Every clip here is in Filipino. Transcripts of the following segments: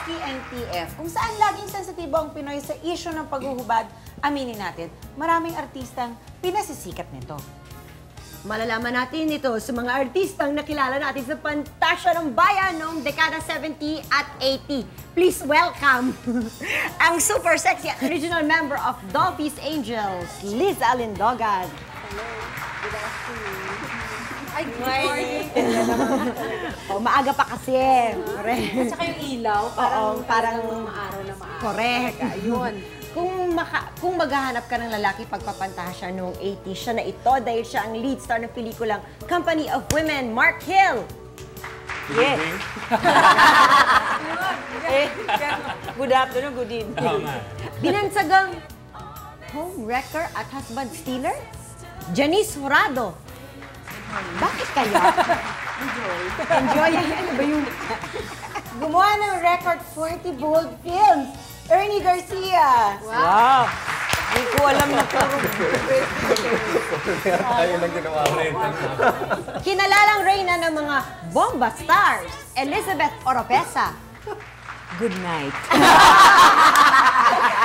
Rocky and TF, kung saan laging sensitibo ang Pinoy sa issue ng paghuhubad, aminin natin, maraming artistang pinasisikat nito. Malalaman natin ito sa mga artistang nakilala natin sa Pantasya ng Bayan noong dekada 70 at 80. Please welcome ang super sexy at original member of Dolphy's Angels, Liz Alindogan. Hello. Good afternoon. Ay, good morning. Oh, maaga pa kasi. Correct. At saka yung ilaw, parang maaraw na maaraw. Correct. Ayun. Kung maghahanap ka ng lalaki pagpapantasya noong 80s, siya na ito dahil siya ang lead star ng pelikulang Company of Women, Mark Hill. Yes. Good afternoon, good evening. Binansagang homewrecker at husband stealer, Janice Horado. Bakit kaya? Enjoy. Ano ba yun? Gumawa ng record 40 bold films, Ernie Garcia. Wow! Hindi ko alam na ito. Tayo lang ginawa ko rin. Kinalalang reyna ng mga bomba stars, Elizabeth Oropesa. Good night.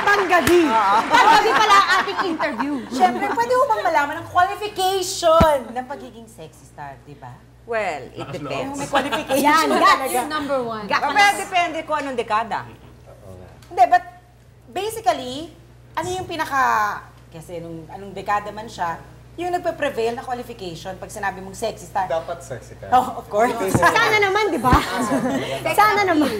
Panggabi. Panggabi pala ang ating interview. Siyempre, pwede mo bang malaman ang qualification ng pagiging sexy star, di ba? Well, it depends. May qualification Yan, talaga. Yung number one. Pero depende kung anong dekada. Hindi, but basically, ano yung kasi anong dekada man siya, yung nagpe-prevail na qualification pag sinabi mong sexy star. Dapat sexy ka. Oh, of course. Sana naman, di ba? Sana naman.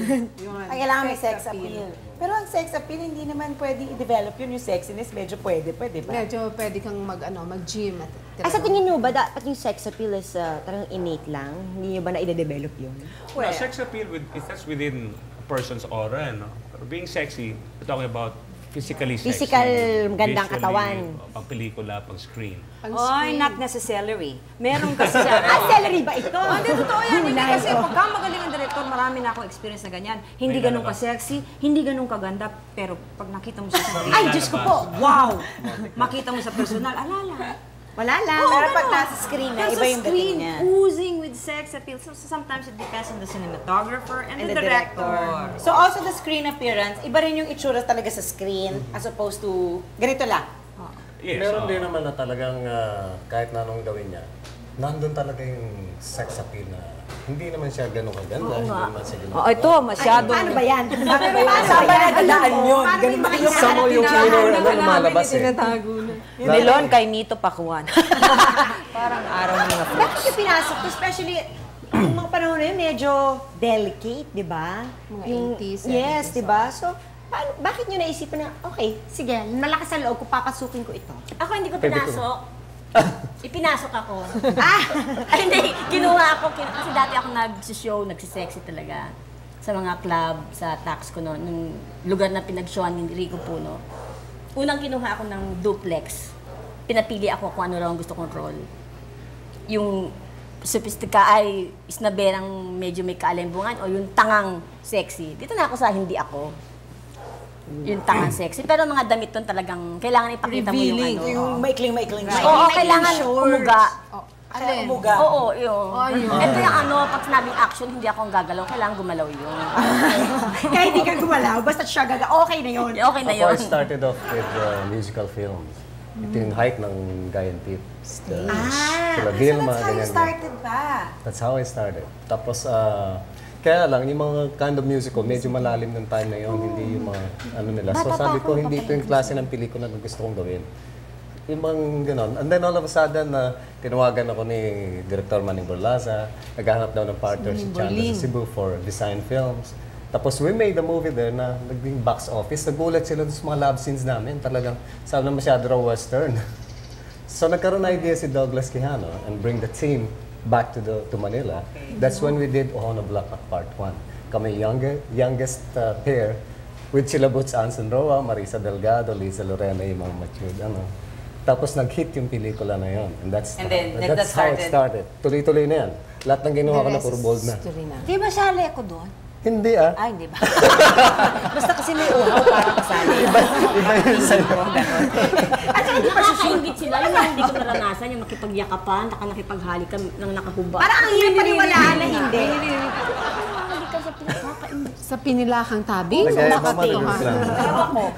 Ang kailangan may sex appeal. Pero ang sex appeal, hindi naman pwede i-develop yun. Yung sexiness, medyo pwede ba? Medyo pwede kang mag-gym at Ay, sa tingin nyo ba, dapat yung sex appeal is talagang innate lang? Hindi nyo ba na-i-develop yun? Well, sex appeal, that's within a person's aura, no? Pero being sexy, we're talking about physically sexy. Physical, gandang visually, katawan. Pang pelikula, pang screen. Oy, not necessarily. Meron kasi Celery ba ito? Hindi, totoo yan. Hindi kasi pagka magaling ang director, marami na akong experience na ganyan. Hindi ganun ka-sexy, hindi ganun kaganda, pero pag nakita mo sa screen, Ay, Diyos ko po! wow! Makita mo sa personal, alala. Wala lang. Pero pag nasa screen na, iba yung dating niya. Oozing with sex appeal. So sometimes it depends on the cinematographer and the director. So also the screen appearance, iba rin yung itsura talaga sa screen as opposed to ganito lang. Yes, Meron din naman na talagang kahit na anong gawin niya, nandun talaga yung sex appeal na hindi naman siya ganun kaganda, hindi naman siya ganun. Oh, ito, masyado. Ano ba yan? Saan ba nadadaan yun? Ganun ba yung Sa mo yung lumalabas eh. Melon kay Mito Pakuan. Parang araw ng mga Bakit yung pinasok to? Especially, yung mga panahon na yun, medyo delicate, di ba? Mga Yung 80s, Yes, 70s, di ba? So, bakit nyo naisipan na, okay, sige, malakas sa loob ko, papasukin ko ito. Ako hindi ko Pwede ko. pinasok. Ipinasok ako. Ay, hindi. Kinuha ako. Kasi dati ako nag-show, nagsisexy talaga. Sa mga club, sa tax ko noon. Nung lugar na pinag-showan ni Rico Puno. Unang kinuha ako ng duplex. Pinapili ako kung ano raw ang gusto kong role. Yung sophistica ay isnaberang medyo may kaalembungan o yung tangang sexy. Dito na ako sa hindi ako. Yung tangang sexy. Pero mga damit doon talagang kailangan ipakita mo yung ano. Yung maikling-maikling siya. Oo, kailangan umuga. Alin? Umuga. Oo, yun. Oh, yun. Ito yung ano, pag sinabing action, hindi ako gagalaw. Kailangan gumalaw yun. Kaya hindi ka gumalaw, basta siya okay na yun. Okay na Ako, yun. I started off with musical films. Ito yung hype ng Guy and Pete. Sila So Vilma, that's how you ganyan. started ba? That's how I started. Tapos, kaya lang, yung mga kind of musical, medyo malalim ng time na yun, hindi yung mga ano nila. So sabi ko, hindi ito yung klase ng pelikula na gusto kong gawin. Yung mga gano'n. And then all of a sudden, tinawagan ako ni Director Manning Borlaza, naghahanap daw ng partner si Chandler sa Cebu for design films. Tapos we made a movie there na naging box office. Nagulat sila sa mga love scenes namin. Talagang sabi na masyado raw western. So nagkaroon na idea si Douglas Quijano and bring the team back to Manila. That's when we did Ohana Black Part 1. Kami youngest pair with sila Butch Anson Roa, Marisa Delgado, Liza Lorena, yung mga matured. Tapos nag-hit yung pelikula na yon. And that's how it started. Tuloy-tuloy na yan. Lahat ng ginawa ko na puro bold na. Di ba sali ako doon? Hindi ah. Ay, hindi ba? Basta kasi may uhaw para kasali. Iba yun sa'yo. At saka nakaka-ingit sila. Yung hindi ko naranasan, yung makipagyakapan, nakipaghalikan ng nakahuba. Parang ang hirap paniwalaan na hindi. ka sa pinakakain. Sa pinilakang tabi? Nagaya Sa pa katinuhan.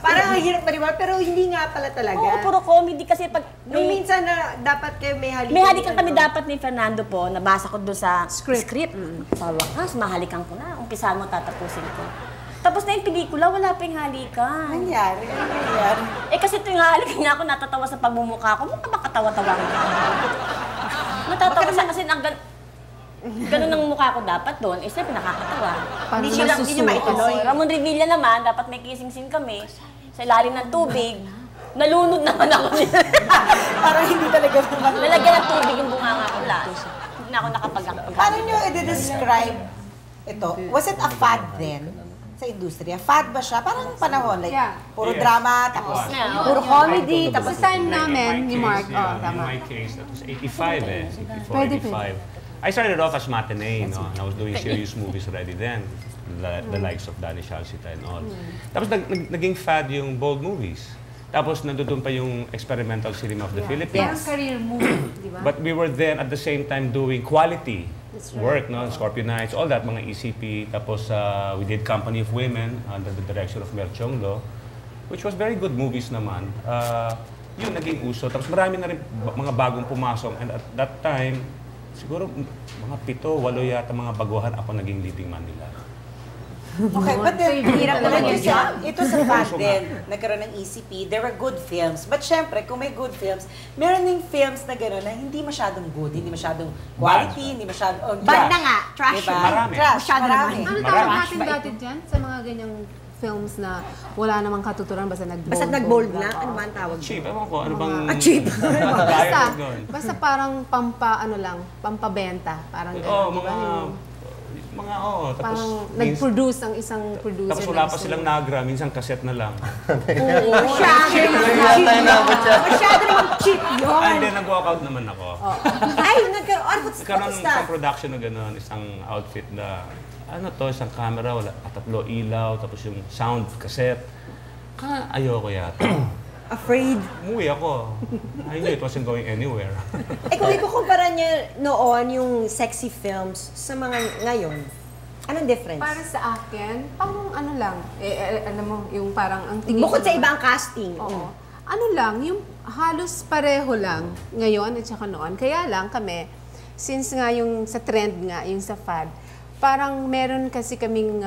Parang ang hirap maniwala, pero hindi nga pala talaga. Oo, puro comedy kasi pag Nung minsan na dapat kayo may halikan. may halikan kami dapat ni Fernando po, nabasa ko doon sa script. Sa wakas, mahalikan ko na. Umpisahan mo, tatapusin ko. Tapos na yung pelikula, wala pa yung halikan. Nangyari. Nangyari. Eh kasi tuwing halikan niya ako, natatawa sa pagmumukha ko. Mukha ba katawa-tawa ko? Natatawa siya kasi ganun ang mukha ko dapat doon. Eh, siyempre nakakatawa. Parang Hindi niya nasusuka. maituloy. Ramon Revilla naman, dapat may kissing scene kami. Sa ilalim ng tubig. Nalunod naman ako niya. Parang hindi talaga naman. Nalagyan ng tubig yung bunganga ko last. Hindi na ako nakapag-akpag. Paano nyo i-describe ito? Was it a fad then? Sa industriya? Fad ba siya? Parang panahon, like, Yeah. puro Yes. drama, tapos Puro comedy, Sa tapos time namin, ni Mark, Yeah, in tama. my case, that was 85 eh. 84, Pwede, 85. I started off as matinee, no? And I was doing serious movies already then. The likes of Danny Shalcita and all. Tapos naging fad yung bold movies. Tapos nandun pa yung experimental cinema of the Parang Philippines. career movie, di ba? But we were then at the same time doing quality work, no? Scorpio Nights, all that, mga ECP. Tapos we did Company of Women under the direction of Mer Chonglo, which was very good movies naman. Yun, naging uso. Tapos marami na rin mga bagong pumasok. And at that time, siguro mga 7, 8 yata mga baguhan ako naging leading man nila. okay, but then, hirap naman like yun. you said, ito sa fad din, nagkaroon ng ECP, there were good films. But syempre, kung may good films, meron ding films na gano'n na hindi masyadong good, hindi masyadong quality, hindi masyadong... Oh, Bad na nga, trash. Diba? Marami. Trash, Masyado marami. naman. Ano Marami. tawag natin dati dyan? Sa mga ganyang films na wala namang katuturan, basta nag-bold. Basta nag-bold na, lang. ano ba ang tawag? Cheap, ewan ko, ano bang... cheap. Basta parang pampabenta. Parang Oo, gano'n, di ba? tapos... Parang nag-produce ang isang producer. Tapos wala pa silang nagra, minsan cassette na lang. Masyado naman cheap yun. And then nag-walk out naman ako. Ay, nagkaroon. Nagkaroon ng isang production na gano'n, isang outfit na, ano to, isang camera, wala, 3 ilaw, tapos yung sound, cassette. Ayoko yata. Afraid. Umuwi ako. I knew it wasn't going anywhere. Eh kung ikukumpara niyo noon yung sexy films sa mga ngayon, anong difference? Para sa akin, parang ano lang, alam mo, yung parang ang tingin Bukod ko sa naman- ibang casting. Oo. Ano lang, yung halos pareho lang ngayon at saka noon. Kaya lang kami, since nga yung sa trend nga, yung sa fad, parang meron kasi kaming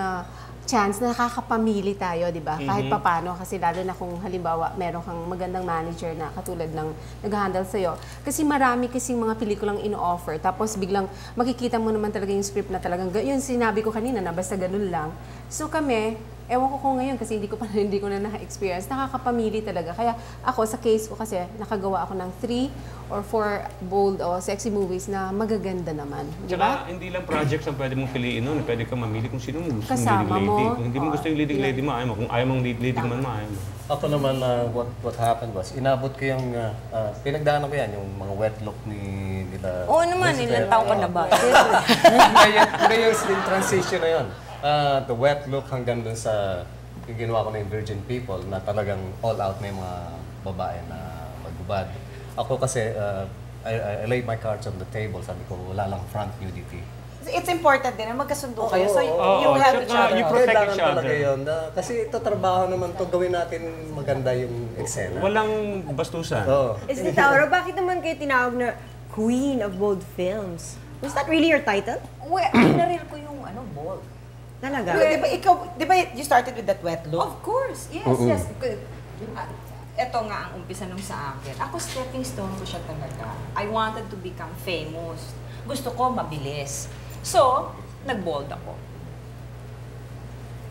chance na nakakapamili tayo, di ba? Kahit papano, kasi lalo na kung halimbawa meron kang magandang manager na katulad ng nag-handle sa'yo. Kasi marami kasing mga pelikulang ino-offer, tapos biglang makikita mo naman talaga yung script na talagang, yun sinabi ko kanina na basta ganun lang. So kami, ewan ko kung ngayon kasi hindi ko na na-experience, nakakapamili talaga. Kaya ako, sa case ko kasi, nakagawa ako ng 3 or 4 bold o sexy movies na magaganda naman. Di ba? Tsaka, hindi lang projects ang pwede mong piliin nun. Pwede kang mamili kung sino mo gusto Kasama yung leading mo. lady. Kung hindi mo gusto yung leading lady mo, ayaw mo. Kung ayaw mong leading man mo, ayaw mo. Ako naman, what happened was, inabot ko yung, pinagdaanan ko yan, yung mga wet look nila. Oo naman, ilang taon ka na ba? Hindi yung slim transition na yun. The wet look hanggang dun sa, yung ginawa ko na yung Virgin People, na talagang all out na yung mga babae na magbubad. Ako kasi, I laid my cards on the table, sabi ko, wala lang front nudity. It's important din na magkasundo kayo. So, Oo, you help each tsaka other. you protect Kailangan each other. talaga yun. Kasi ito trabaho naman to, gawin natin maganda yung eksena. Walang bastusan. Oo. Is it Tauro, bakit naman kayo tinawag na Queen of Bold Films? Was that really your title? Well, pinaril ko yung bold. Talaga? Di ba you started with that wet look? Of course, yes, yes. Ito nga ang umpisa nung sa akin. Ako, stepping stone ko siya talaga. I wanted to become famous. Gusto ko mabilis. So, nag-bold ako.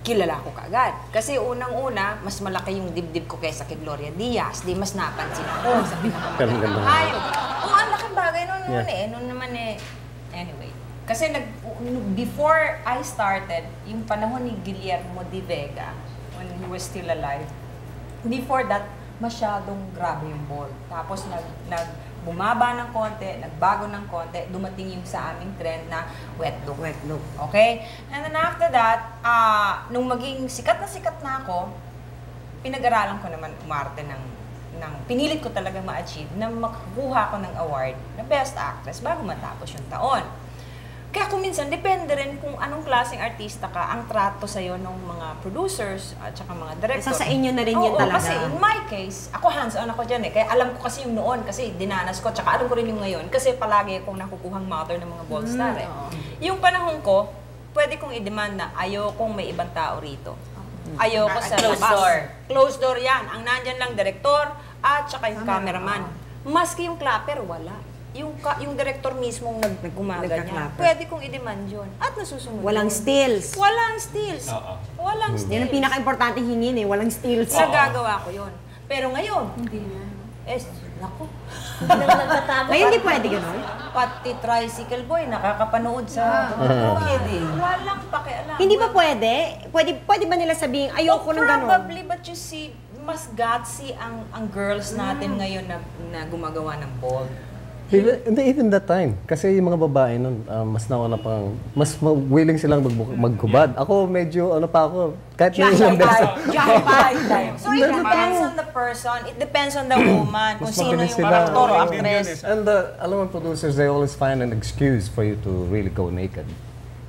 Kilala ko kaagad. Kasi unang-una, mas malaki yung dibdib ko kaysa kay Gloria Diaz. Di mas napansin ako sa pinakamagandang hayop. Oo, ang laking bagay nun naman eh. Anyway. Kasi before I started, yung panahon ni Guillermo de Vega, when he was still alive, before that, masyadong grabe yung bold. Tapos bumaba ng konti, nagbago ng konti, dumating yung sa aming trend na wet look. Wet look. Okay? And then after that, nung maging sikat na ako, pinag-aralan ko naman umarte ng pinilit ko talaga ma-achieve na makakuha ko ng award na Best Actress bago matapos yung taon. Kaya kung minsan, depende rin kung anong klaseng artista ka, ang trato sa'yo ng mga producers at saka mga director. Sa inyo na rin yun talaga. Kasi in my case, ako hands-on ako dyan eh. Kaya alam ko kasi yung noon, kasi dinanas ko, tsaka alam ko rin yung ngayon. Kasi palagi akong nakukuhang mother ng mga ball star eh. Yung panahon ko, pwede kong i-demand na ayokong may ibang tao rito. Ayoko sa Closed labas. door. Closed door yan. Ang nandyan lang director at tsaka yung cameraman. Maski yung clapper, wala. Yung director mismong naggumaga niya, pwede kong i-demand yun. At nasusunod. Walang yun. stills. Walang stills. Walang stills. Yan ang pinaka-importante hingin eh, walang stills. Nagagawa ko yun. Pero ngayon, hindi na. Naku. Ngayon di pwede gano'n? Pati tricycle boy, nakakapanood sa... Walang pakialam. Hindi ba pwede? Pwede ba nila sabihin, ayoko ng gano'n? Probably, but you see, mas gutsy ang girls natin ngayon na gumagawa ng ball. Even that time. Kasi yung mga babae nun, mas nauna pang, mas willing silang maghubad. Ako medyo, kahit na ilang beses. So it depends on the person, it depends on the woman, kung Mas sino mabilis yung sila. actor o actress. And alam mo, producers, they always find an excuse for you to really go naked.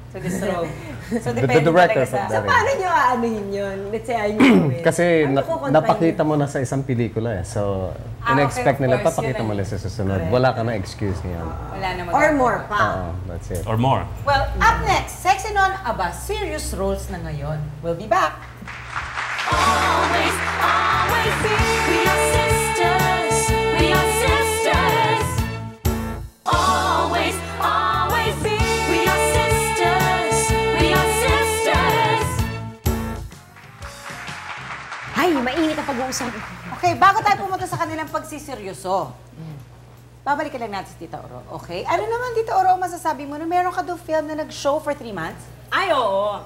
So, disrobe. So, The depende director talaga sa... from that Paano nyo aanuhin yun? Let's say, ayun yun. Kasi Ano ko napakita mo na sa isang pelikula eh. So, ina-expect okay, of nila, course, papakita yun mo eh. lang sa susunod. Wala ka na excuse niyan. Wala naman. Or more pa. That's it. Or more. Well, up next, Sexy Non, aba, serious roles na ngayon. We'll be back. Always, always be. We are sisters. We are sisters. Always, always be. We are sisters. We are sisters. Ay, mainit ang pag-uusapan. Okay, bago tayo pumunta sa kanilang pagsiseryoso, babalikan lang natin si Tita Oro, okay? Ano naman, Tita Oro, masasabi mo na meron ka doon film na nag-show for 3 months? Ay, oo.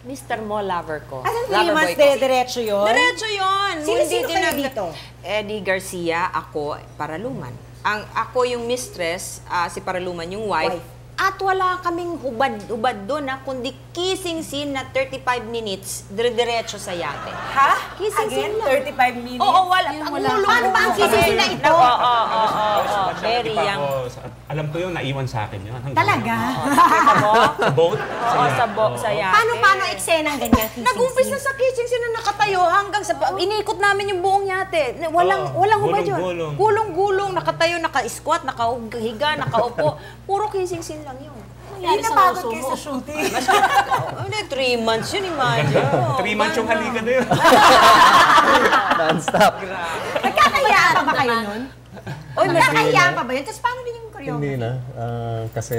Mr. Mo Lover ko. Anong 3 Lover months, boy ko. diretso yun? Diretso yun. Sino kayo dito? Eddie Garcia, ako, Paraluman. Ako yung mistress, si Paraluman yung wife. At wala kaming hubad-hubad doon kundi kissing scene na 35 minutes, dire-diretso sa yate. Ha? Kissing Again, scene lang. 35 minutes? Oo, wala. Ang gulo. Paano ba ang kissing scene na ito? Oo. Di Very pa young. alam ko yun, naiwan sa akin yun. Talaga? Kita mo? Sa boat? Oo, sa yate. Paano eksena ang ganyan kissing Nag-umpisa scene? sa kissing scene na nakatayo hanggang sa... Inikot namin yung buong yate. Walang hubad yun. Gulong-gulong. Gulong-gulong, nakatayo, naka-squat, nakahiga, nakaupo. Puro kissing scene lang yun. Hindi napagod kayo sa shooting. Hindi, 3 months yun, imagine. Ganda. 3 months yung halika na yun. Non-stop. Nagkakayaan pa ba kayo nun? Oy, Nagkakayaan pa ba yun? Tapos paano din yung choreography? Hindi na. Kasi,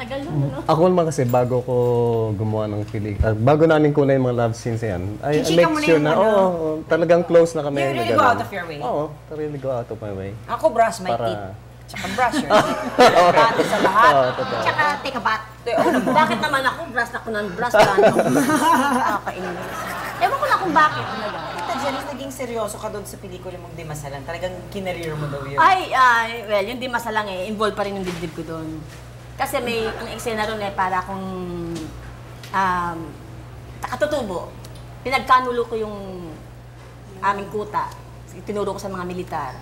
Tagal nun, no? ako naman kasi bago ko gumawa ng bago namin kuna yung mga love scenes yan, I Chichika make mo na sure yung na, talagang close na kami. You really na go ganun. out of your way? Oo, really go out of my way. Ako brush my Para- teeth. Tsaka brush your teeth. Pati sa lahat. Oo, totoo. Tsaka take a bath. Bakit naman ako? Brush ako ng brush ka. Nakakainis. Ewan ko na kung bakit talaga. Tita Janice, naging seryoso ka doon sa pelikula mong Di Masalan. Talagang kinareer mo daw yun. Well, yung di masalang involved pa rin yung dibdib ko doon. Kasi ang eksena ron para akong katutubo. Pinagkanulo ko yung aming kuta. Tinuro ko sa mga militar.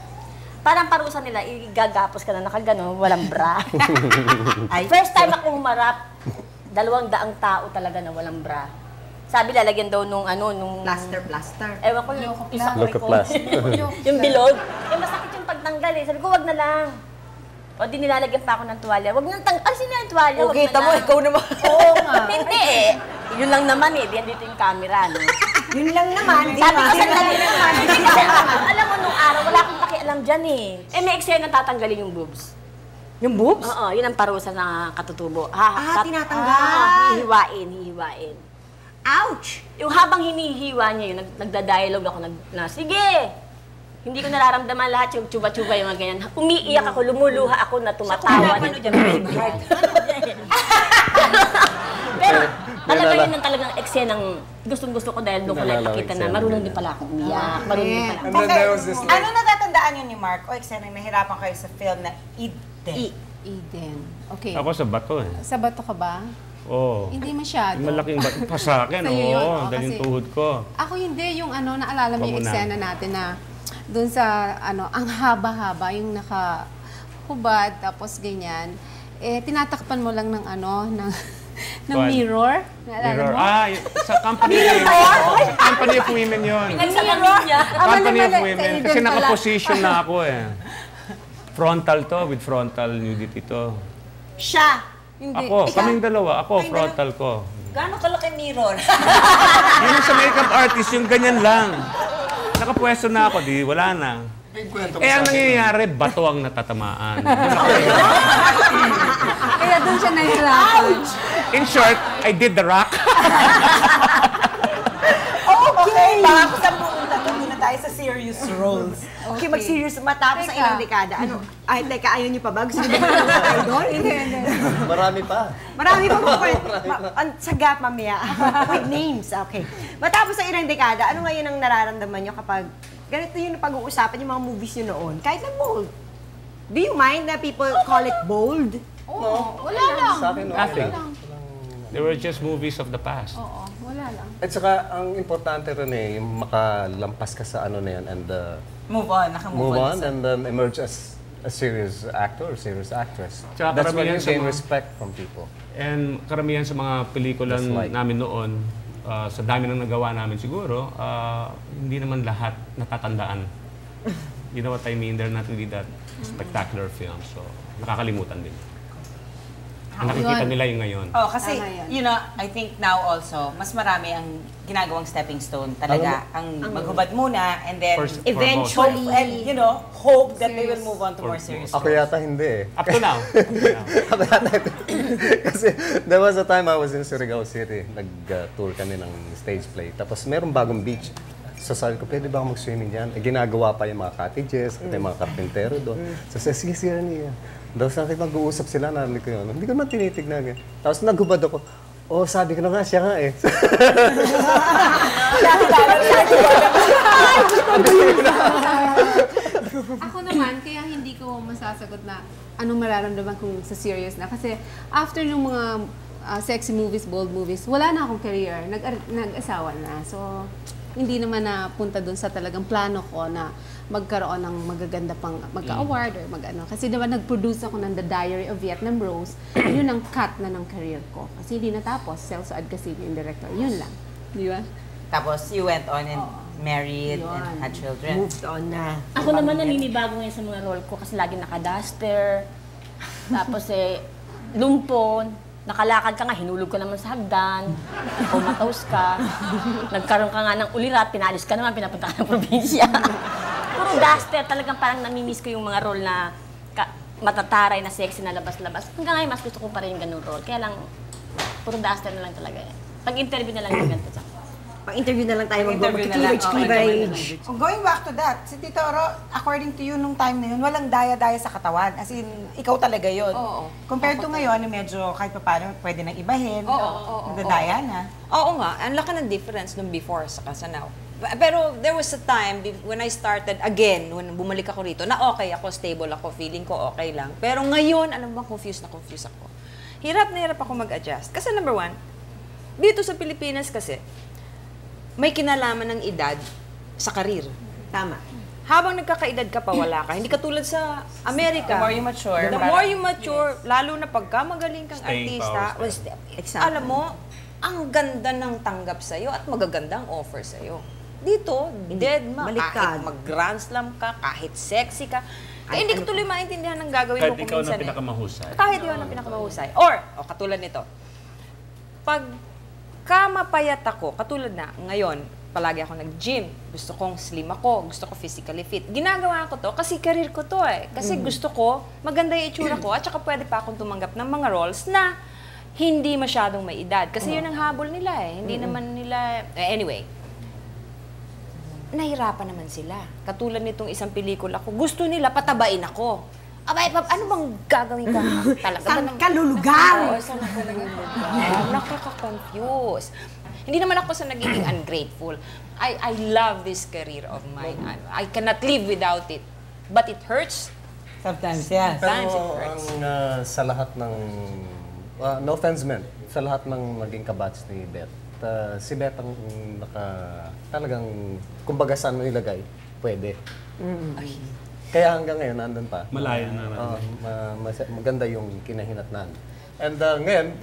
Parang parusa nila, igagapos ka na nakagano, walang bra. First time ako humarap, 200 tao talaga na walang bra. Sabi lalagyan daw nung Plaster. ewan ko yung isa ko Leukoplast. yung bilog. Masakit yung pagtanggal eh. Sabi ko, wag na lang. O di nilalagyan pa ako ng tuwalya. Wag nang tanggal. Alisin na yung tuwalya. O, kita mo, ikaw naman. Oo nga. Hindi eh. Yun lang naman eh. Diyan dito yung camera, no? Yun lang naman. Sabi ko, sandali naman. Hindi kasi, alam mo, nung araw, wala akong pakialam dyan eh. May eksena tatanggalin yung boobs. Yung boobs? Oo, yun ang parusa na katutubo. Tinatanggal. Hihiwain. Ouch! Yung habang hinihiwa niya yun, nagda-dialogue ako sige! Hindi ko nararamdaman lahat yung tsuba-tsuba yung mga ganyan. Umiiyak ako, lumuluha ako na tumatawa. Ano dyan, Braveheart? Pero talaga yun ang talagang eksenang gustong-gusto ko dahil doon ko lang nakita na marunong din pala akong umiyak. Marunong din pala. And then there was this Ano natatandaan yun ni Mark o eksenang nahirapan kayo sa film na Eden? Eden. Okay. Ako sa bato eh. Sa bato ka ba? Oo. Hindi masyado. Yung malaking bato pa sa akin, Sa'yo yun, oo. oo, Dahil yung kasi- tuhod ko. Ako hindi, yung naalala mo yung Pamuna. eksena natin na doon sa, ang haba-haba, yung nakahubad, tapos ganyan. tinatakpan mo lang ng ng Kuwan. mirror. Naalala Mirror. mo? Sa Company of Women. Sa Company of Women yun. Company of Women. Kasi nakaposition na ako Frontal to, with frontal nudity to. Siya. Ako, kaming dalawa. Ako, frontal ko. Gaano kalaki mirror? Yun yung sa makeup artist, yung ganyan lang. Nakapwesto na ako, wala na. Ang nangyayari, bato ang natatamaan. Kaya doon siya nahirapan. In short, I did the rock. Okay, baka sa pupunta doon muna tayo sa serious roles. Okay, mag-serious matapos sa ilang dekada. Ay, teka, ayaw niyo pa ba? Gusto niyo ba ng idol? Hindi. Marami pa. Marami pa po. Sagat mamaya. With names, okay. Matapos sa ilang dekada, ano ngayon ang nararamdaman niyo kapag ganito yung pag-uusapan yung mga movies niyo noon? Kahit na bold. Do you mind that people call it bold? Wala lang. Sa akin, Nothing. They were just movies of the past. Oo, wala lang. At saka, ang importante rin yung makalampas ka sa ano na yan and Move on, nakamove move on. on and then emerge as a serious actor or serious actress. Tsaka That's when karamihan you sa gain mga- respect from people. And karamihan sa mga pelikulan That's like- namin noon, sa dami ng nagawa namin siguro, hindi naman lahat natatandaan. You know what I mean? They're not really that spectacular films. So, nakakalimutan din. Ang nakikita nila yung ngayon. Oh, kasi, Tama yan. you know, I think now also, mas marami ang ginagawang stepping stone talaga. Ang maghubad muna, and then First- eventually, and you know, hope that they will move on to more serious Ako roles. yata hindi Up to now. Ako yata hindi. Kasi there was a time I was in Surigao City. Nag-tour kami ng stage play. Tapos merong bagong beach. So sabi ko, pwede ba ako mag-swimming dyan? Ginagawa pa yung mga cottages, at yung mga karpintero doon. So sabi, sige, sige, niya. Daw sa akin mag-uusap sila, narinig ko yun. Hindi ko naman tinitignan. Tapos naghubad ako. Oh, sabi ko na nga, siya nga eh. Ako naman, kaya hindi ko masasagot na anong mararamdaman kung sa serious na. Kasi after ng mga sexy movies, bold movies, wala na akong career. Nag-asawa na. So, hindi naman napunta dun sa talagang plano ko na magkaroon ng magaganda pang magka-award or mag-ano. Kasi diba nag-produce ako ng The Diary of Vietnam Rose, yun ang cut na ng career ko. Kasi hindi natapos, Celso Adcasino yung director. Yun lang. Di ba? Tapos, you went on and married and had children. Moved on na. Ako naman naninibago ngayon sa mga role ko kasi lagi naka-duster. Tapos lumpon. Nakalakad ka nga, hinulog ka naman sa hagdan. Umataws ka. Nagkaroon ka nga ng ulirat, pinalis ka naman, pinapunta ka ng probinsya. Puro duster, talagang parang namimiss ko yung mga role na matataray na sexy na labas-labas. Hanggang ngayon, mas gusto ko pa rin yung ganun role. Kaya lang, puro duster na lang talaga eh. Pag-interview na lang yung ganito sa Pang-interview na lang tayo Pang-interview na lang, mag-cleavage. Going back to that, si Tito Oro, according to you, nung time na yun, walang daya-daya sa katawan. As in, ikaw talaga yun. Oo. Compared to ngayon, medyo kahit pa paano, pwede nang ibahin. Nagdadaya na. Oo nga, ang laki ng difference nung before sa now. Pero there was a time when I started again, when bumalik ako rito, na okay ako, stable ako, feeling ko okay lang. Pero ngayon, alam mo, confused ako. Hirap na hirap ako mag-adjust. Kasi number one, dito sa Pilipinas kasi, may kinalaman ng edad sa karir. Tama. Habang nagkakaedad ka pa, wala ka. Hindi katulad sa Amerika. The more you mature, The more you mature, lalo na pagka magaling kang Staying artista, power, alam mo, ang ganda ng tanggap sa'yo at magagandang offer sa'yo. Dito, dead ma. Baliktad. Kahit mag-grand slam ka, kahit sexy ka. Kaya hindi ko tuloy maintindihan ang gagawin Kahit mo kung ikaw minsan na pinakamahusay. Kahit yun ang pinakamahusay. Or, katulad nito, pag mapayat ako, katulad na ngayon, palagi ako nag-gym, gusto kong slim ako, gusto ko physically fit. Ginagawa ko to kasi career ko to eh. Kasi gusto ko, maganda yung itsura ko, at saka pwede pa akong tumanggap ng mga roles na hindi masyadong may edad. Kasi yun ang habol nila eh. Hindi naman nila... anyway, nahirapan naman sila. Katulad nitong isang pelikula ko, gusto nila patabain ako. Abay, ano bang gagawin ka? Talaga ba Saan ka lulugar? Oo, saan ako lulugar? Nakaka-confuse. Hindi naman ako sa nagiging ungrateful. I love this career of mine. I cannot live without it. But it hurts. Sometimes, yes. Sometimes it Pero hurts. sa lahat ng, no offense man, sa lahat ng naging kabats ni Beth, si Beth ang talagang, kumbaga saan mo ilagay, pwede. Kaya hanggang ngayon, nandun pa. Malayo na. Maganda yung kinahinatnan. And ngayon,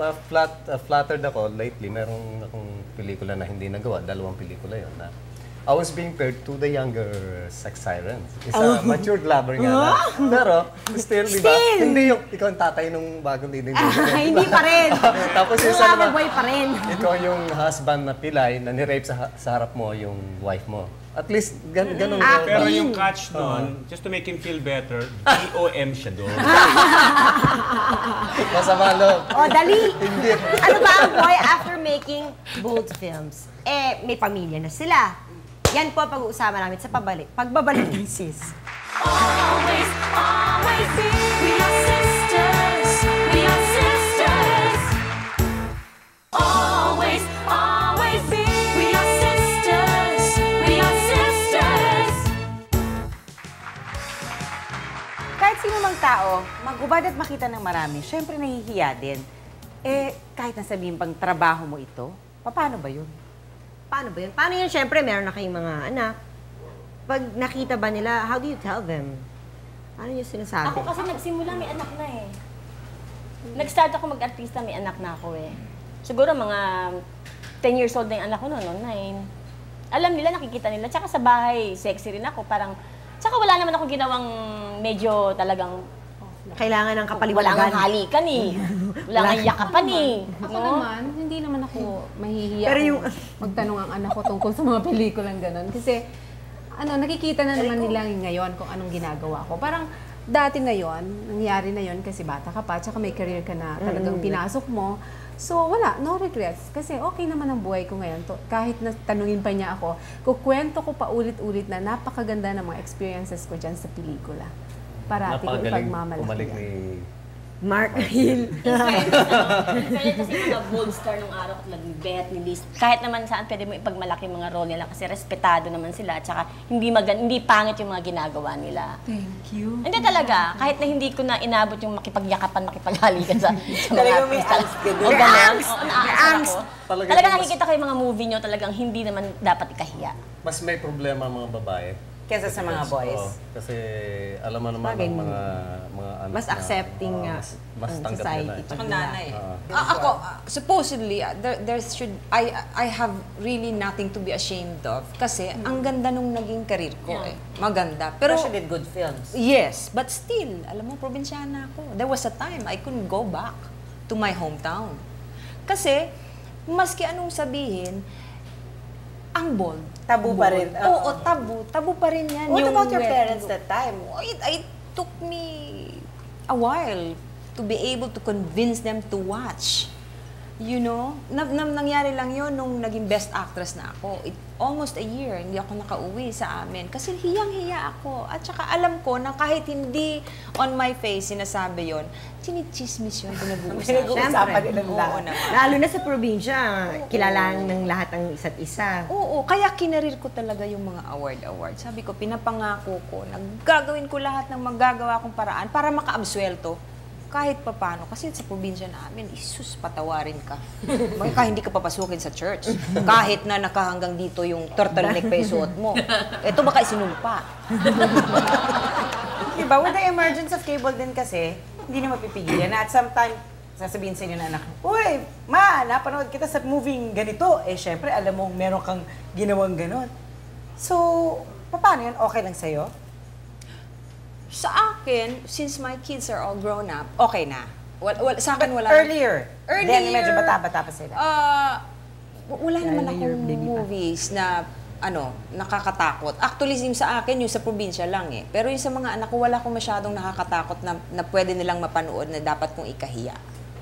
flattered ako lately. Meron akong pelikula na hindi nagawa. 2 pelikula yun na I was being paired to the younger sex sirens. Isa matured lover nga na. Pero, still, di ba? Hindi yung ikaw ang tatay nung bagong leading. Hindi pa rin. Tapos yung Yung lover boy pa rin. ikaw yung husband na pilay na ni-rape sa harap mo yung wife mo. At least, ganun. Pero yung catch doon, just to make him feel better, DOM siya doon. Masama loob. O, dali. Hindi. Ano ba ang boy after making bold films? May pamilya na sila. Yan po ang pag-uusama namin sa pagbabalik ni Sis. Always, always be. We are sisters. We are sisters. Always, always be. We are sisters. We are sisters. Kahit sino mang tao, magubad at makita ng marami, syempre nahihiya din. Kahit nasabihin pang trabaho mo ito, paano ba yun? Paano ba yun? Paano yun? Siyempre, meron na kayong mga anak. Pag nakita ba nila, how do you tell them? Ano yung sinasabi? Ako kasi nagsimula, may anak na eh. Nag-start ako mag-artista, may anak na ako eh. Siguro mga 10 years old na yung anak ko noon, 9. Alam nila, nakikita nila. Tsaka sa bahay, sexy rin ako. Parang, tsaka wala naman ako ginawang medyo talagang Kailangan ng wala kapaliwanagan. kang halikan eh. Wala kang yakapan eh. Ako naman, hindi naman ako mahihiya Pero kung yung- magtanong ang anak ko tungkol sa mga pelikulang ganun. Kasi, nakikita na naman nila ngayon kung anong ginagawa ko. Parang, dati na yon, nangyari na yon kasi bata ka pa, tsaka may career ka na talagang pinasok mo. So, wala, no regrets. Kasi okay naman ang buhay ko ngayon. Kahit na tanungin pa niya ako, kukwento ko pa ulit-ulit na napakaganda ng mga experiences ko dyan sa pelikula. Parati ko Napakagaling ipagmamalaki bumalik yan. ni Mark Hill. Kaya kasi mga bold star nung araw, katulad ni Beth, ni Liz, kahit naman saan pwede mo ipagmalaki mga role nila kasi respetado naman sila at saka hindi pangit yung mga ginagawa nila. Thank you. Hindi talaga, kahit na hindi ko na inabot yung makipagyakapan, makipaghalikan sa mga Talagang may artista. angst ka dun. O, May ganun. angst. Oo, May naaangst angst. ako. Talagang Talaga mas- nakikita ko yung mga movie nyo, talagang hindi naman dapat ikahiya. Mas may problema ang mga babae. Kesa sa mga boys. Oo, kasi alam mo naman Bagay, ang mga anak mas na, accepting oo, nga mas ang tanggap society. nila. Tsaka nanay. Oo. Ako, supposedly, I have really nothing to be ashamed of. Kasi ang ganda nung naging karir ko eh. Maganda. Pero, Pero she did good films. yes, but still, alam mo, probinsyana ako. There was a time I couldn't go back to my hometown. Kasi, maski anong sabihin, ang bold. Tabu pa rin. Oo, tabu. Tabu pa rin yan. What Yung about your wet- parents that time? It took me a while to be able to convince them to watch. You know? Nangyari lang yon nung naging best actress na ako. Almost a year, hindi ako nakauwi sa amin. Kasi hiyang-hiya ako. At saka alam ko na kahit hindi on my face sinasabi yon, chinichismis yun, pinag-uusapan. Pinag-uusapan nila Oo lahat. naman. Lalo na sa probinsya, kilala ng lahat ang isa't isa. Oo, kaya kinarir ko talaga yung mga award. Sabi ko, pinapangako ko na gagawin ko lahat ng magagawa kong paraan para makaabsuelto kahit papano. Kasi sa probinsya namin, isus, patawarin ka. Baka hindi ka papasukin sa church. Kahit na nakahanggang dito yung turtleneck pa isuot mo. Ito baka isinumpa. Diba? With the emergence of cable din kasi, hindi na mapipigilan. Na at some time, sasabihin sa inyo na anak, uy, ma, napanood kita sa movie ganito. Syempre, alam mo, meron kang ginawang ganon. So, paano yun? Okay lang sa'yo? Sa akin, since my kids are all grown up, okay na. Sa akin wala. Earlier. Then, medyo bata-bata pa sila. Wala naman akong movies na nakakatakot. Actually, yung sa akin, yung sa probinsya lang eh. Pero yung sa mga anak ko, wala akong masyadong nakakatakot na pwede nilang mapanood na dapat kong ikahiya.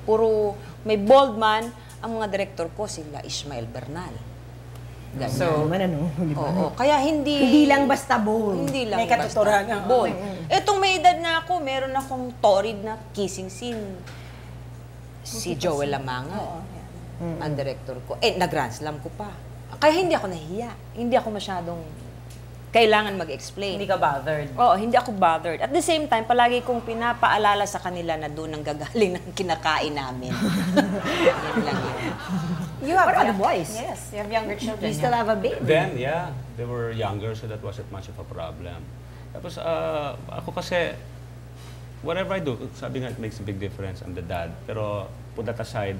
Puro may bold man, ang mga director ko, sila Ishmael Bernal. Ganyan. So, Oo, kaya Hindi lang basta bold. hindi lang May katuturan. basta bold. Etong may edad na ako, meron akong torrid na kissing scene. Si Joel Lamanga, ang director ko. Nag-Grand Slam ko pa. Kaya hindi ako nahiya. Hindi ako masyadong kailangan mag-explain. hindi ka bothered. Oo, hindi ako bothered. At the same time, palagi kong pinapaalala sa kanila na doon ang gagaling ng kinakain namin. Yan lang yun. You have What about the boys? Yes, you have younger children. You still have a baby. Then, yeah, they were younger, so that wasn't much of a problem. Tapos ako kasi, whatever I do, sabi nga, it makes a big difference. I'm the dad. Pero put that aside,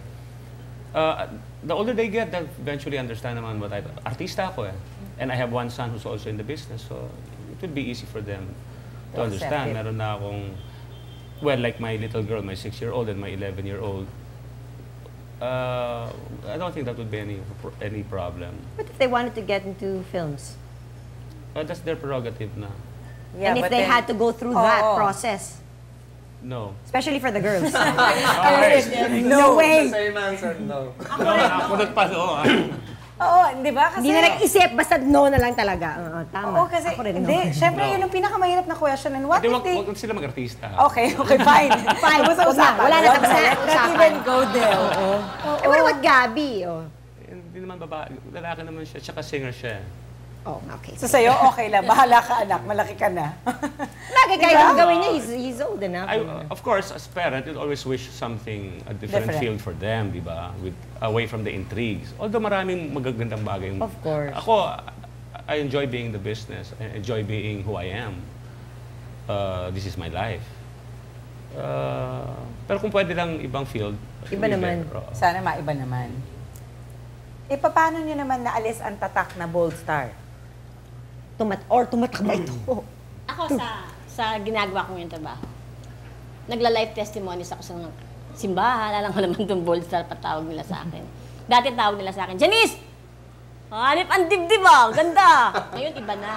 the older they get, they'll eventually understand naman what artista ako eh. And I have one son who's also in the business, so it will be easy for them to understand. Meron na akong, well, like my little girl, my 6-year-old and my 11-year-old, I don't think that would be any problem. What if they wanted to get into films? That's their prerogative na. And if they had to go through that process? No. Especially for the girls. No way! The same answer, no. Ako nagpas, Oo, di ba? Kasi, Hindi na nag-isip, basta no na lang talaga. Tama. Oo, kasi, Ako rin, no. hindi, syempre, yun ang pinakamahirap na question. And what Hindi, if they... wag sila mag-artista. Okay, fine. Fine, Tapos sa wag na, usapan. wala na, tapos na Let's usapan. even go there. Eh, what about Gabby? Hindi naman babae, lalaki naman siya, tsaka singer siya. Oh, okay. So sa'yo, okay lang. Bahala ka, anak. Malaki ka na. Bagay, kahit ang gawin niya, he's old enough. Of course, as parent, you'd always wish something, a different field for them, di ba? Away from the intrigues. Although maraming magagandang bagay. Of course. Ako, I enjoy being the business. I enjoy being who I am. This is my life. Pero kung pwede lang ibang field, Iba naman. Sana maiba naman. E, paano nyo naman naalis ang tatak na Bold Star? Tumatak ba ito? Ako sa ginagawa kong yung trabaho, nagla-live testimonies ako sa mga simbahan. Alam ko naman itong Bold Star patawag nila sa akin. Dati tawag nila sa akin, Janice! Hanip ang dibdib ah! Ganda! Ngayon iba na.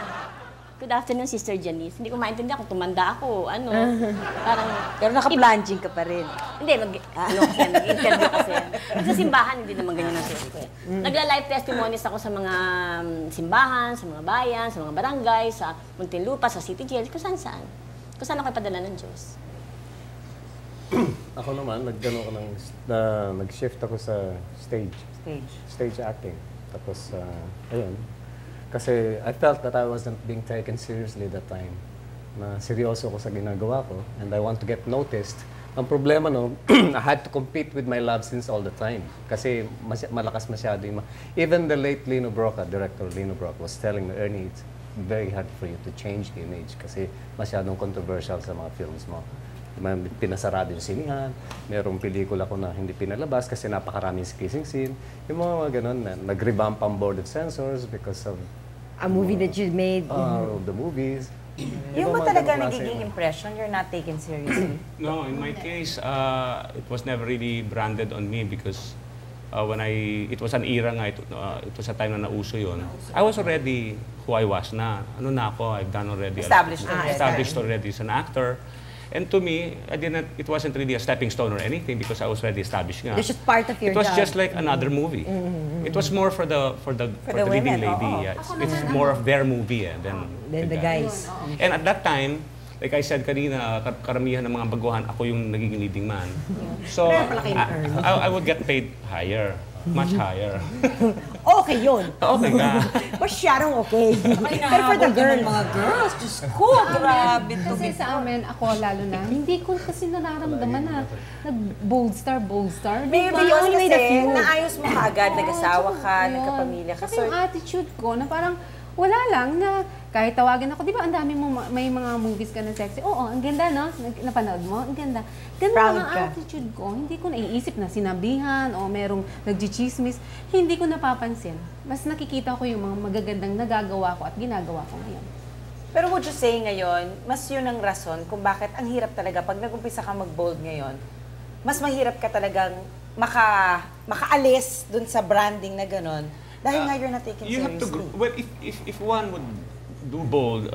Good afternoon, Sister Janice. Hindi ko maintindihan kung tumanda ako. Parang... Pero naka-plunging ka pa rin. Hindi, nag-interview kasi. Sa simbahan, hindi naman ganyan ang suot ko eh. Nagla-live testimonies ako sa mga simbahan, sa mga bayan, sa mga barangay, sa Muntinlupa, sa City Jail, kung saan-saan. Kung saan ako ipadala ng Diyos. Ako naman, nag-shift ako sa stage acting. Tapos, ayun. Kasi I felt that I wasn't being taken seriously that time. Na seryoso ko sa ginagawa ko and I want to get noticed. Ang problema I had to compete with my love scenes all the time. Kasi malakas masyado yung... Even the late Lino Broca, director Lino Broca, was telling me, Ernie, it's very hard for you to change the image kasi masyadong controversial sa mga films mo. Pinasarado yung sinihan, merong pelikula ko na hindi pinalabas kasi napakaraming kissing scene. Yung mga ganun na nag-revamp ang board of censors because of A movie that you made. the movies. Yung ba talaga nagiging impression, you're not taken seriously? No, in my case, it was never really branded on me because it was an era nga, it was a time na nauso yun. I was already who I was na. Ano na ako, I've done already. Established already as an actor. And to me, it wasn't really a stepping stone or anything because I was already established nga. It's just part of your job. It was just like another movie. It was more for the leading lady. Yeah. It's more of their movie than Then the guys. And at that time, like I said kanina, karamihan ng mga baguhan, ako yung nagiging leading man. So, I would get paid higher. Much higher. Okay yun. Okay nga. Masyadong okay. Pero for the girls. Mga girls, Diyos ko, grabe to. Kasi sa amin, ako lalo na, hindi ko kasi nararamdaman na nag-bold star. Maybe They only made a few. naayos mo kaagad, nag-asawa ka, nagkapamilya ka. Saka yung attitude ko na parang wala lang na kahit tawagin ako, di ba ang dami mo, may mga movies ka na sexy. Oo, ang ganda, no? Napanood mo? Ang ganda. Ganun Proud ang ka. attitude ko. Hindi ko naiisip na sinabihan o merong nagchichismis. Hindi ko napapansin. Mas nakikita ko yung mga magagandang nagagawa ko at ginagawa ko ngayon. Pero would you say ngayon, mas yun ang rason kung bakit ang hirap talaga pag nag-umpisa ka mag-bold ngayon, mas mahirap ka talagang makaalis dun sa branding na gano'n. Dahil nga you're not taken You seriously. have to grow. Well, if one would do bold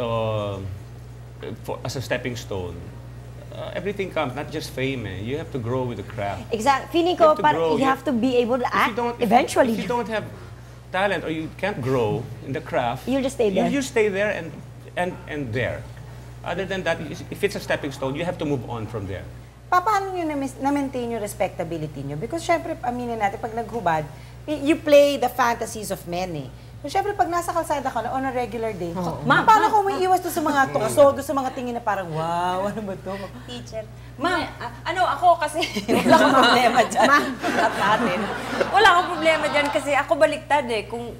as a stepping stone, everything comes, not just fame. You have to grow with the craft. Exactly. Feeling ko, You have to parang grow. you have to be able to act eventually. If you don't have talent or you can't grow in the craft, You'll just stay there. You stay there and there. Other than that, if it's a stepping stone, you have to move on from there. Paano nyo na-maintain yung respectability nyo? Because syempre, aminin natin, pag naghubad, you play the fantasies of men eh. Siyempre, pag nasa kalsada ka on a regular day, paano ka umiiwas doon sa mga tukso, doon sa mga tingin na parang, wow, ano ba to? Teacher. Ma'am, ako kasi, wala akong problema dyan. At natin. Wala akong problema dyan kasi ako baliktad eh. Kung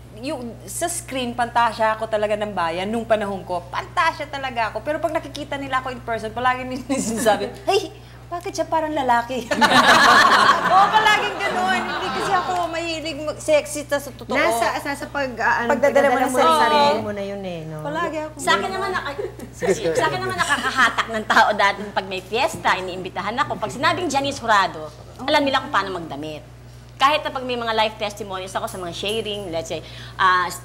sa screen, pantasya ako talaga ng bayan nung panahon ko. Pantasya talaga ako. Pero pag nakikita nila ako in person, palagi nila sinasabi, hey, bakit siya parang lalaki? Oo, palaging gano'n. Hindi kasi ako mahilig sexy sa totoo. Nasa Pagdadala mo na sa sarili Oo. mo na yun eh, no? Palagi ako. Sa akin naman nakakahatak ng tao dati pag may fiesta, iniimbitahan ako. Pag sinabing Janice Jurado, alam nila kung paano magdamit. Kahit na pag may mga live testimonies ako sa mga sharing, let's say,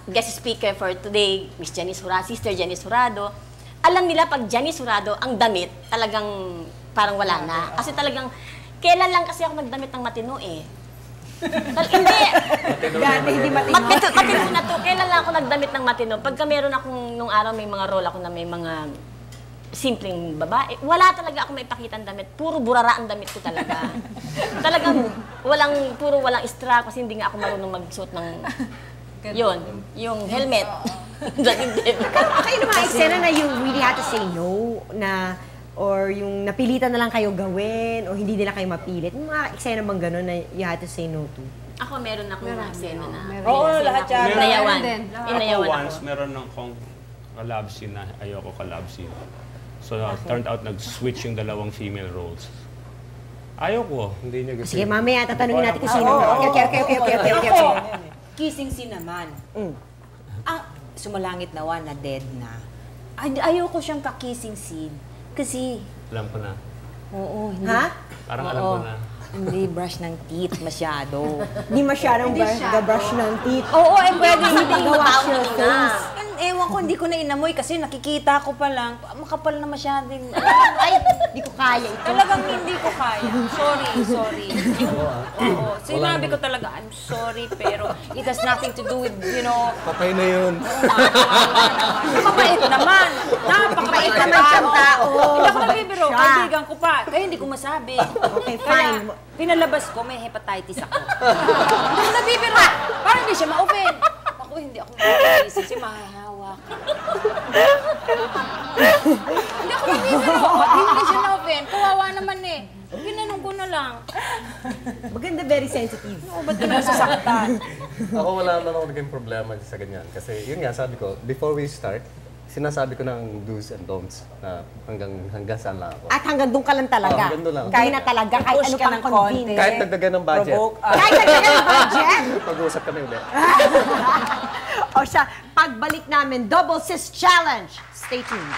guest speaker for today, Miss Janice Jurado, Sister Janice Jurado, alam nila pag Janice Jurado, ang damit talagang parang wala na. Kasi talagang, kailan lang kasi ako nagdamit ng matino eh. Hindi. Dati hindi matino. Matino na to. Kailan lang ako nagdamit ng matino? Pagka meron akong, nung araw may mga role ako na may mga simpleng babae, wala talaga ako maipakita ng damit. Puro burara ang damit ko talaga. Talagang walang strap kasi hindi nga ako marunong magsuot ng yung helmet. Kayo naman eksena na you really had to say no na or yung napilitan na lang kayo gawin o hindi nila kayo mapilit. Yung mga eksena bang gano'n na you had to say no to? Ako meron akong mga eksena na. Oo, lahat yan. Inayawan. Ako Inayawan once, ako. meron akong love scene na ayoko ka-love scene. So, turned out nag-switch yung dalawang female roles. Ayoko. Hindi niya gusto. Sige, mamaya tatanungin natin kung sino. Okay. Kissing scene naman. Sumalangit nawa na dead na. Ayoko siyang ka-kissing scene. Kasi, Alam ko na. oo, hindi. Ha? Parang alam ko na. Hindi brush ng teeth masyado. Hindi masyadong brush ng teeth. Oo, pwede Hindi hindi matawag your na. Ewan ko, hindi ko na inamoy kasi nakikita ko pa lang. Makapal na masyado. Ay, hindi ko kaya ito. Talagang hindi ko kaya. Sorry. Oo. Sinabi ko talaga, I'm sorry, pero it has nothing to do with, Patay na yun. Mapait naman. Napakabait naman siyang tao. Hindi ako nabibiro. Siya. Kaibigan ko pa. Kaya hindi ko masabi. Okay, Kaya, fine. pinalabas ko, may hepatitis ako. Hindi ko nabibiro. Parang hindi siya ma-open. Ako, hindi ako ma-open. Kasi mahahawa ka. Hindi ako nabibiro. Hindi siya na-open. Kawawa naman eh. Ginanong ko na lang. Maganda, very sensitive. Oo, ba't ka nasasaktan? Ako wala naman ako naging problema sa ganyan. Kasi yun nga, sabi ko, before we start, sinasabi ko ng do's and don'ts na hanggang saan lang ako. At hanggang doon ka lang talaga. Hanggang doon lang. Kahit na talaga, kahit Push ano ka pang ng convince. konti. Kahit nagdagan ng budget. Provoke. Kahit nagdagan ng budget. Pag-uusap kami ulit. O siya, pagbalik namin, Double Sis Challenge. Stay tuned.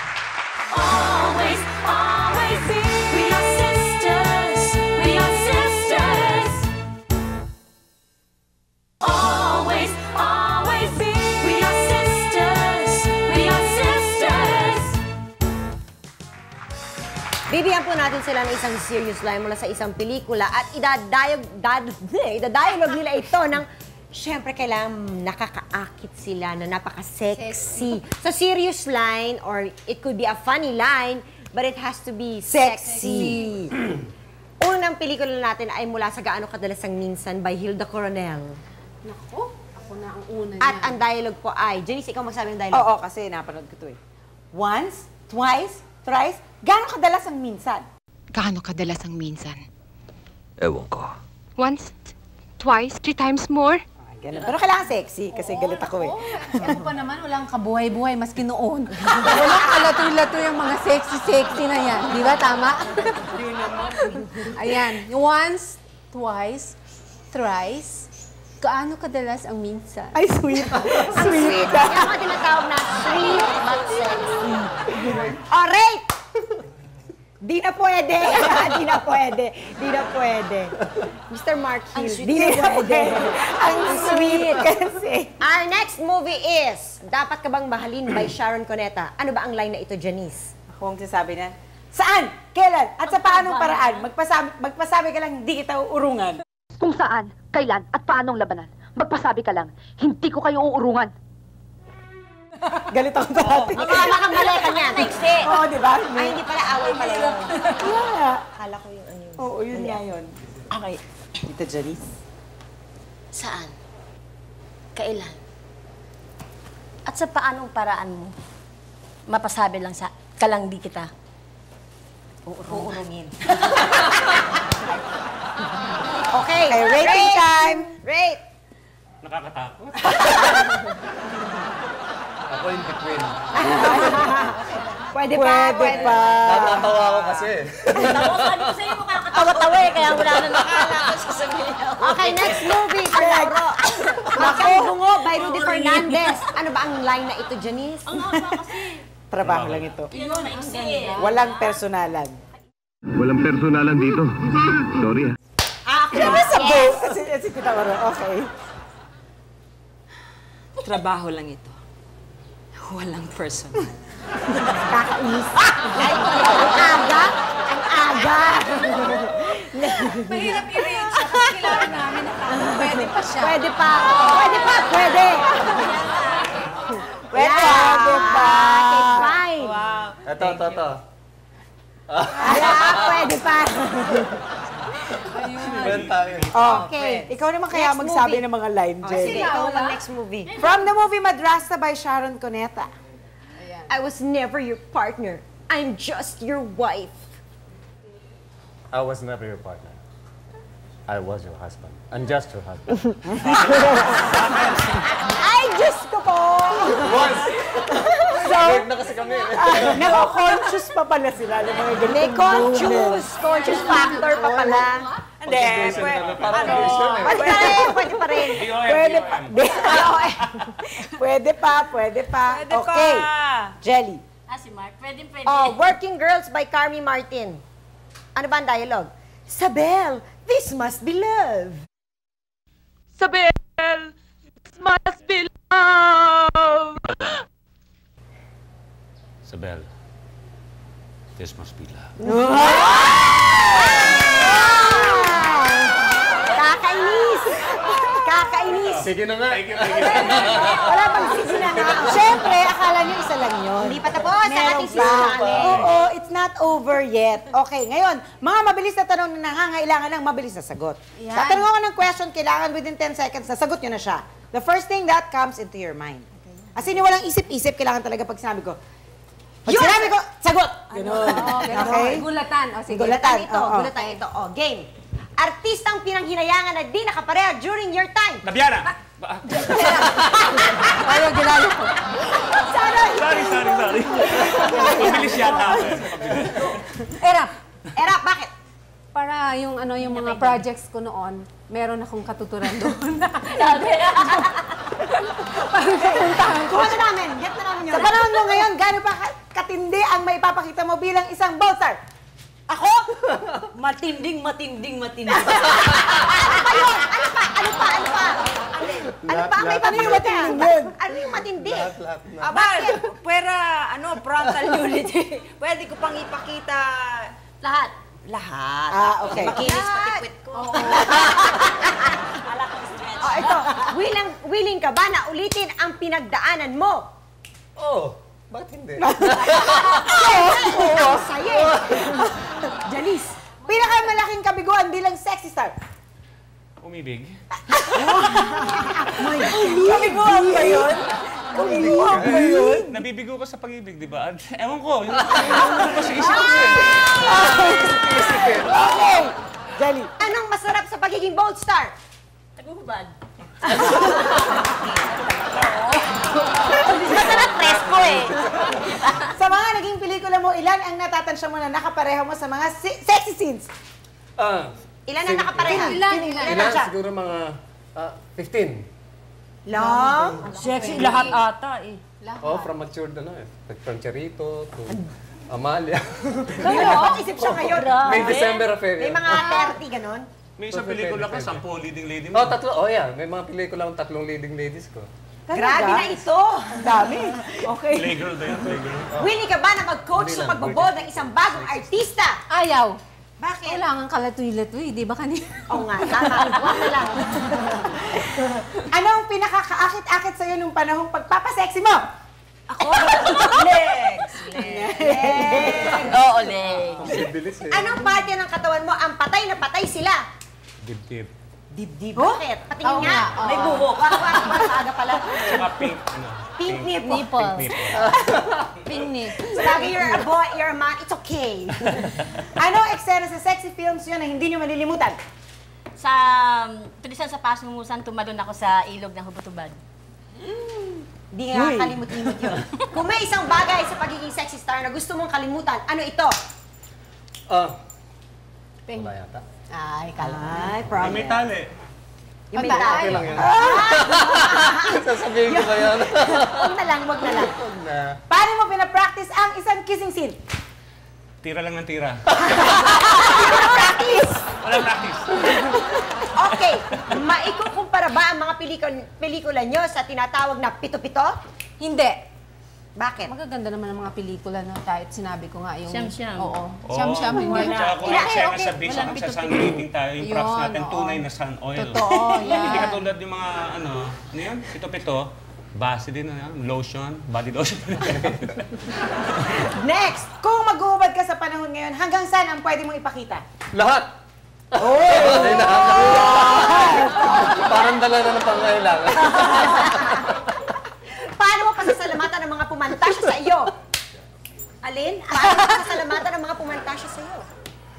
Always, always be. We are sisters. We are sisters. Always, always be. We are sisters. We are sisters. Bibigyan po natin sila ng isang serious line mula sa isang pelikula at idadialog nila ito ng siyempre kailangan nakakaakit sila na napaka-sexy. So serious line or it could be a funny line but it has to be sexy. Unang pelikula natin ay mula sa Gaano Kadalasang Minsan by Hilda Coronel. Naku, ako na ang una At niyan. ang dialogue po ay, Janice, ikaw magsabi ng dialogue. Oo, kasi napanood ko to eh. Once, twice, thrice, gano'ng kadalas ang minsan? Gaano kadalas ang minsan? Ewan ko. Once, twice, 3 times more? Ganun. Pero kailangan sexy kasi galit ako eh. Ako pa naman, walang kabuhay-buhay, maski noon. Walang kalatoy-latoy yung mga sexy-sexy na yan. Di ba? Tama? Ayan. Once, twice, thrice. Gaano kadalas ang minsan? Ay, sweet. Sweet. Yan mga tinatawag na sweet but sexy. Alright! Di na pwede. Di na pwede. Di na pwede. Mr. Mark Hill, di na pwede. Ang sweet kasi. Our next movie is Dapat Ka Bang Mahalin by Sharon Cuneta. Ano ba ang line na ito, Janice? Ako ang sasabi na, saan? Kailan? At sa paanong paraan? Magpasabi ka lang, hindi kita uurungan. Kung saan, kailan, at paanong labanan. Magpasabi ka lang, hindi ko kayo uurungan. Galit ako dati. Makamali ka niyan. Oo, di ba? Ay, hindi pala away pala yun. Wala. Akala ko yung ano yun. Oo, yun nga yun. Okay. Tita Janice. Saan? Kailan? At sa paanong paraan mo, mapasabi lang sa kalang di kita. Uurungin. Okay, Okay, rating time. Rate! Nakakatakot. Ako in between. Pwede pa. Natatawa ako kasi. Tapos sabi ko sa'yo, makakatawa-tawa eh, kaya wala na nakala ko sasabihin. Okay, next movie. Paglauro. Nakabungo by Rudy Fernandez. Ano ba ang line na ito, Janice? Ang haba kasi. Trabaho lang ito. Yun ang maiksi eh. Walang personalan. Walang personalan dito. Sorry ah. Kasi Kitawaro, okay. Trabaho lang ito. Walang personal. Kakainis. Ay, ang aga. Ang aga. Mahirap i-rate siya kasi kilala namin na pwede pa siya. Pwede pa. Pwede pa. Pwede. Pwede pa. Okay, fine. Ito. Pwede pa. Pwede tayo. Okay. Ikaw naman kaya Next magsabi movie. ng mga line, Jen. Sige, ikaw ang next movie. From the movie Madrasta by Sharon Cuneta. I was never your partner. I'm just your wife. I was never your partner. I was your husband. I'm just your husband. Ay, Diyos ko po! Once! Wait na kasi kami. Nako-conscious pa pala sila. Alam mo, mga ganitong May conscious. Conscious factor pa pala. Hindi, Parang vision eh. Pwede pa rin. Pwede pa rin. Pwede pa. Pwede pa. Okay. Jelly. Si Mark, pwede. Oh, Working Girls by Carmi Martin. Ano ba ang dialogue? Sabel, this must be love. Sabel, this must be love. Sabel, this must be love. Kakainis! Kakainis! Sige na nga. Wala bang sige na nga? Siyempre, akala niyo isa lang yun. Hindi pa tapos ang Meron ating pa. challenge. Oo, it's not over yet. Okay, ngayon, mga mabilis na tanong na nangangailangan ng mabilis na sagot. Tatanong ako ng question, kailangan within 10 seconds na sagot nyo na siya. The first thing that comes into your mind. As in, walang isip-isip, kailangan talaga pag sinabi ko, sinabi ko, sagot! Ganun. Okay? Gulatan. O, sige. Gulatan. Gulatan ito. Oh, game. Artistang pinanghinayangan na di nakapareha during your time. Nabiana! Ayaw, ginalo ko. Sorry. Mabilis yata ako. Erap, bakit? Para yung mga projects ko noon, meron akong katuturan doon. Kuha na namin. Get na namin yun. Sa panahon mo ngayon, gano'n pa katindi ang maipapakita mo bilang isang ballstar? Ako? Matinding. Ano pa yun? Ano pa? Ano pa ang may papakita? Ano yung matindi? Aba, pwera, frontal unity. Pwede ko pang ipakita Lahat. lahat. Okay. Makinis pati puwet ko. Wala kong stretch. Oh, ito. Willing ka ba na ulitin ang pinagdaanan mo? Bakit hindi? Oo, sa'yo eh. Janice, pinakamalaking kabiguan bilang sexy star. Umibig. Kabiguan ba yun? Kabiguan ba yun? Nabibigo ka sa pag-ibig, di ba? Ewan ko. Yung ko sa isip ko eh. Okay. Jelly. Anong masarap sa pagiging bold star? Naguhubad. Masarap presko eh. Sa mga naging pelikula mo, ilan ang natatansya mo na nakapareha mo sa mga sexy scenes? Ilan ang nakapareha? Ilan siguro mga 15. Lang? Sexy lahat ata eh. From matured from Charito to Amalia. Isip siya ngayon. May December affair May yun. mga 30, ganon. May isang pelikula ka, 10 leading lady mo. May mga pelikula akong 3 leading ladies ko. Grabe na ito. Ang dami. Okay. Playgirl na yan, playgirl. Willing ka ba na mag-coach sa pagbobold ng isang bagong artista? Ayaw. Bakit? Kailangan kalatoy-latoy, di ba kanina? Oo nga, tama. Huwag na lang. Ano ang pinakakaakit-akit sa'yo nung panahong pagpapasexy mo? Ako? Legs. Oo, legs. Bilis eh. Anong parte ng katawan mo ang patay na patay sila? Dibdib. Dibdib. Bakit? Patingin Oo nga. nga, oo. May buhok. Wak-wak. Maaga pala. Saka pink, ano? Pink nipple. Nipple. Pink nipple. Pink ni. Sabi, you're a boy, you're a man, it's okay. Anong eksena sa sexy films yun na hindi nyo malilimutan? Sa tulisan sa Pasngungusan, tumalon ako sa ilog ng Hubotubad. Hindi nga kalimut-limut yun. Kung may isang bagay sa pagiging sexy star na gusto mong kalimutan, ano ito? Pink. Wala yata. Ay, May problem. tali. Yung may Patay. Okay lang yan. Sasabihin ko ba yan? Huwag na lang, huwag na lang. Huwag na. Paano mo pinapractice ang isang kissing scene? Tira lang ng tira. Practice! Walang practice. Okay, maikukumpara ba ang mga pelikula nyo sa tinatawag na pito-pito? Hindi. Bakit? Magaganda naman ang mga pelikula na kahit sinabi ko nga yung... Siyam-siyam. Oo. Siyam-siyam, hindi. Tsaka kung Okay, eksena okay. sa beach, Walang ang sun-gleating tayo, yung props Yun, natin, oo. tunay na sun oil. Totoo, yan. Hindi katulad yung mga, ano yan? Pito-pito, base din, lotion, body lotion. Next, kung mag-uubad ka sa panahon ngayon, hanggang saan ang pwede mong ipakita? Lahat! Parang dala na ng pangailangan. Paano mo pasasalamatan ng mga pumantasya sa iyo? Alin? Paano mo pasasalamatan ng mga pumantasya sa iyo?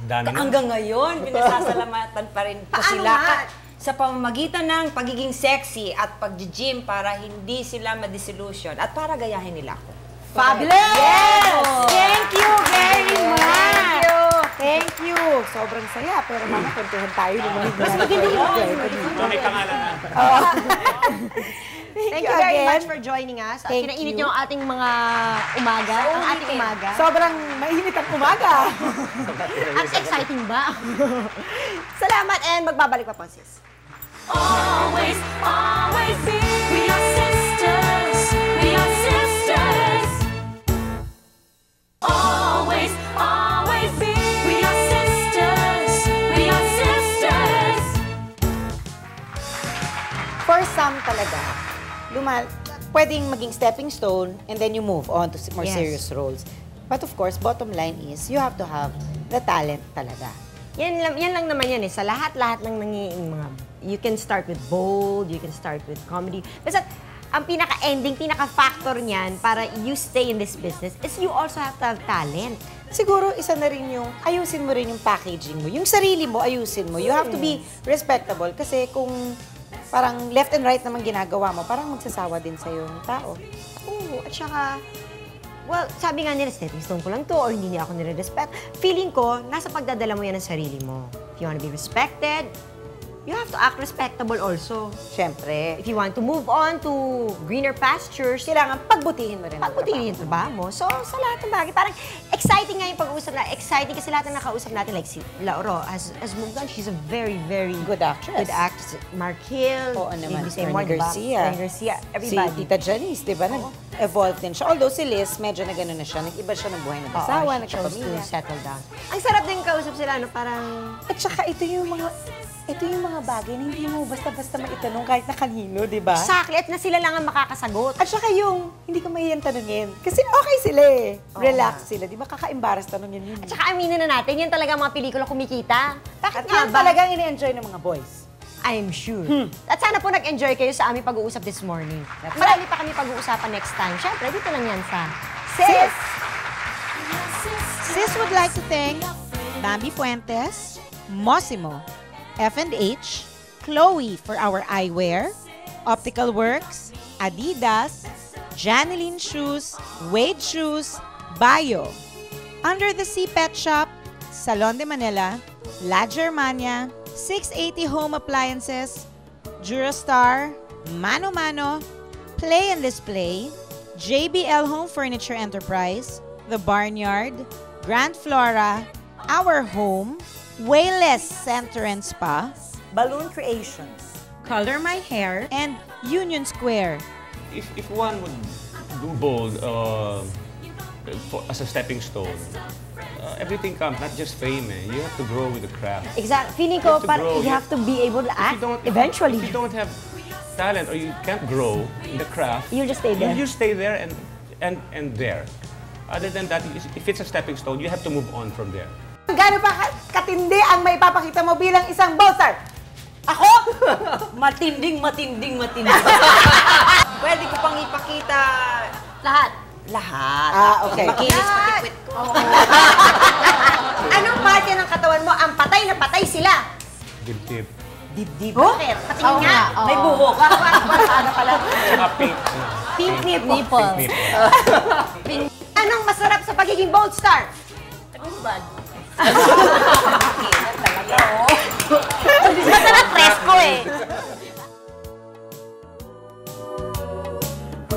Dami na. Hanggang ngayon, pinasasalamatan pa rin ko Paano sila. nga? Sa pamamagitan ng pagiging sexy at pag-gym para hindi sila ma-disillusion at para gayahin nila ako. Fabulous! Yes! Thank you very much! Thank you! Thank you! Sobrang saya, pero mama, kwentuhan tayo ng mga Mas maganda yun. May pangalan na. Thank you very much for joining us. At Thank pinainit you. niyo ang ating mga umaga. Ang ating umaga. Sobrang mainit ang umaga. At exciting ba? Salamat and magbabalik pa po, sis. Always, always be. We are sisters. We are sisters. Always, always be. We are sisters. We are sisters. For some talaga, pwedeng maging stepping stone and then you move on to more Yes. serious roles. But of course, bottom line is, you have to have the talent talaga. Yan lang naman yan eh. Sa lahat-lahat lang ng mga... You can start with bold, you can start with comedy. Basta, ang pinaka-ending, pinaka-factor niyan para you stay in this business is you also have to have talent. Siguro, isa na rin yung, ayusin mo rin yung packaging mo. Yung sarili mo, ayusin mo. You have to be respectable kasi kung parang left and right naman ginagawa mo, parang magsasawa din sa'yo yung tao. Oo, at saka, well, sabi nga nila, stepping stone ko lang to or hindi niya ako nire-respect. Feeling ko, nasa pagdadala mo yan ng sarili mo. If you want to be respected, you have to act respectable also. Siyempre, If you want to move on to greener pastures, kailangan pagbutihin mo rin ang pagbutihin yung trabaho mo. So, sa lahat ng bagay, parang exciting nga yung pag-uusap na. Exciting kasi lahat ng nakausap natin, like si Lauro, has moved on. She's a very, very Good actress. Good actress. Mark Hill. Oo naman, maybe say Ernie more, diba? Garcia. Ernie Garcia. Si Everybody. Tita Janice, di ba? Nag-evolve din siya. Although si Liz, medyo na gano'n na siya. Nag-iba siya ng buhay ng Oo, asawa, she chose to nagkapamilya. settle down. Ang sarap din kausap sila, no? Parang... At saka ito yung mga bagay na hindi mo basta-basta maitanong kahit na kanino, di ba? Exactly, at na sila lang ang makakasagot. At saka yung hindi ka mahiyang tanungin. Kasi okay sila eh. Relax sila. Di ba kaka-embarrass tanungin yun? At saka aminin na natin, yan talaga ang mga pelikula kumikita. Bakit At nga yan ba? talagang ini-enjoy ng mga boys. I'm sure. At sana po nag-enjoy kayo sa aming pag-uusap this morning. Marami pa kami pag-uusapan next time. Siyempre, dito lang yan sa Sis! Sis would like to thank Bambi Fuentes, Mosimo, F&H, Chloe for our eyewear, Optical Works, Adidas, Janeline Shoes, Wade Shoes, Bayo, Under the Sea Pet Shop, Salon de Manila, La Germania, 680 Home Appliances, Durastar, Mano Mano, Play and Display, JBL Home Furniture Enterprise, The Barnyard, Grand Flora, Our Home, Wayless Center and Spa, Balloon Creations, Color My Hair, and Union Square. If one would do bold as a stepping stone, everything comes, not just fame. You have to grow with the craft. Exactly. Feeling You ko, have to parang grow. you have to be able to If act you don't- eventually. If you don't have talent or you can't grow in the craft, You'll just stay there. You stay there and there. Other than that, if it's a stepping stone, you have to move on from there. Gaano pa katindi ang maipapakita mo bilang isang bold star? Ako? Matinding. Pwede ko pang ipakita Lahat. lahat. Okay. Makinis pati kwit ko. Anong parte ng katawan mo ang patay na patay sila? Dibdib. Dibdib. Bakit? Patingin Oo nga. nga, oo. May buhok. Ano pala? Saka pink. Pink nipple. Nipple. Nipple. Anong masarap sa pagiging bold star? Tagubad. Masarap presko eh.